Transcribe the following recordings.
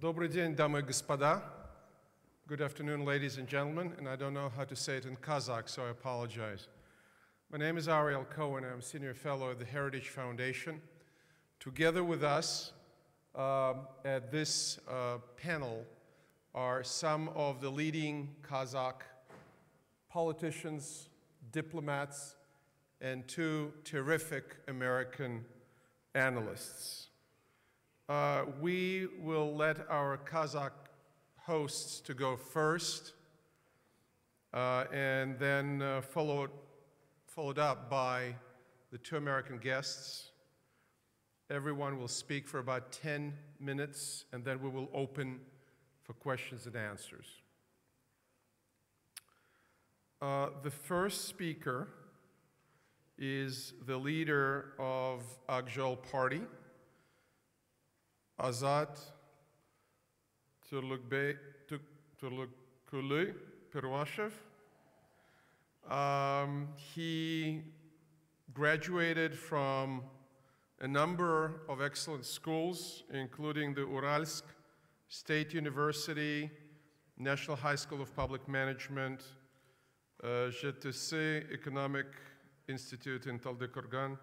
Добрый день, дамы и господа. Good afternoon, ladies and gentlemen. And I don't know how to say it in Kazakh, so I apologize. My name is Aриэль Коэн. I'm Senior Fellow at the Heritage Foundation. Together with us at this panel are some of the leading Kazakh politicians, diplomats, and two terrific American analysts. We will let our Kazakh hosts to go first, and then followed up by the two American guests. Everyone will speak for about 10 minutes, and then we will open for questions and answers. The first speaker is the leader of Akjol Party, Azat Turlukulu Pirwashev. He graduated from a number of excellent schools, including the Uralsk State University, National High School of Public Management, GTC Economic Institute in Taldykorgan,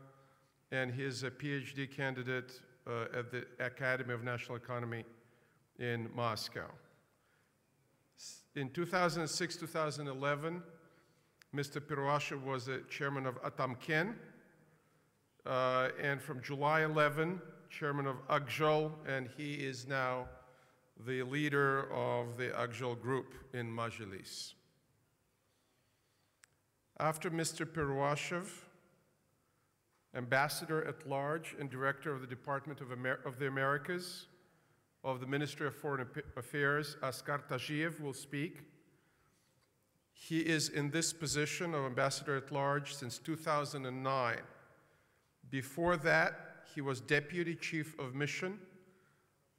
and he is a PhD candidate at the Academy of National Economy in Moscow. In 2006-2011, Mr. Pirwashev was the chairman of Atamken, and from July 11, chairman of Akjol, and he is now the leader of the Akjol group in Majlis. After Mr. Pirwashev, Ambassador at Large and Director of the Department of the Americas of the Ministry of Foreign Affairs, Askar Tajiev, will speak. He is in this position of Ambassador at Large since 2009. Before that, he was Deputy Chief of Mission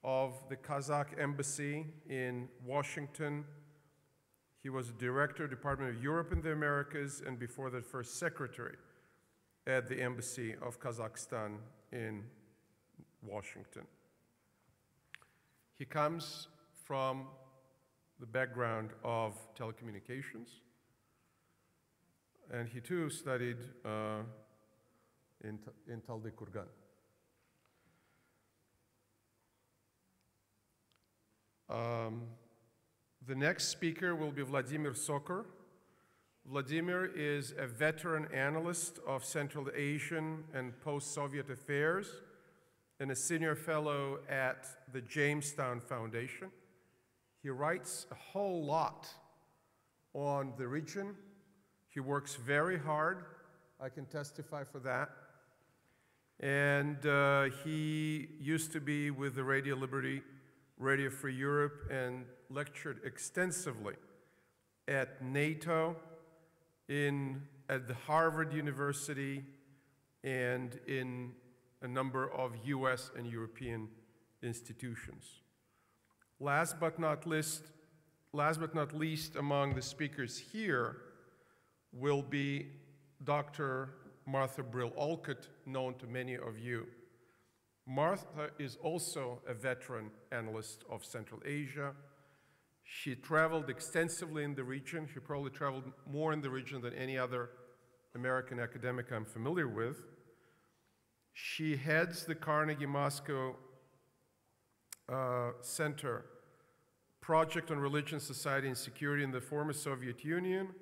of the Kazakh Embassy in Washington. He was Director of the Department of Europe and the Americas, and before that, First Secretary at the Embassy of Kazakhstan in Washington. He comes from the background of telecommunications, and he too studied in Taldykorgan. The next speaker will be Vladimir Sokor. Vladimir is a veteran analyst of Central Asian and post-Soviet affairs and a senior fellow at the Jamestown Foundation. He writes a whole lot on the region. He works very hard. I can testify for that. And he used to be with the Radio Liberty, Radio Free Europe, and lectured extensively at NATO, at the Harvard University, and in a number of US and European institutions. Last but not least among the speakers here will be Dr. Martha Brill-Olcott, known to many of you. Martha is also a veteran analyst of Central Asia. She traveled extensively in the region. She probably traveled more in the region than any other American academic I'm familiar with. She heads the Carnegie Moscow Center Project on Religion, Society, and Security in the former Soviet Union.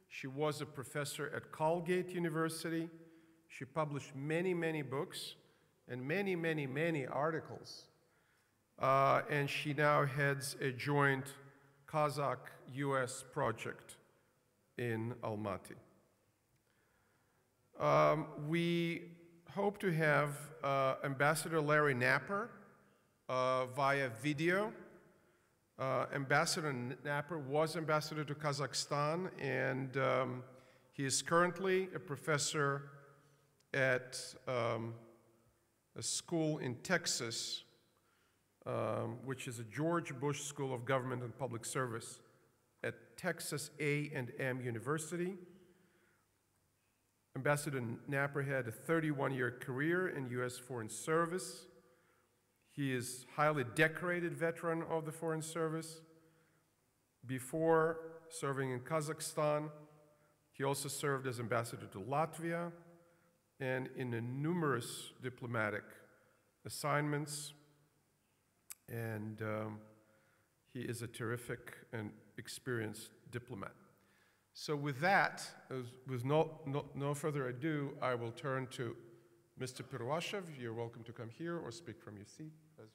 She was a professor at Colgate University. She published many, many books and many, many, many articles. And she now heads a joint Kazakh-US project in Almaty. We hope to have Ambassador Larry Napper via video. Ambassador Napper was ambassador to Kazakhstan, and he is currently a professor at a school in Texas, which is a George Bush School of Government and Public Service at Texas A&M University. Ambassador Napper had a 31-year career in U.S. Foreign Service. He is highly decorated veteran of the Foreign Service. Before serving in Kazakhstan, he also served as ambassador to Latvia and in numerous diplomatic assignments. And he is a terrific and experienced diplomat. So with that, with no further ado, I will turn to Mr. Perwashev. You're welcome to come here or speak from your seat as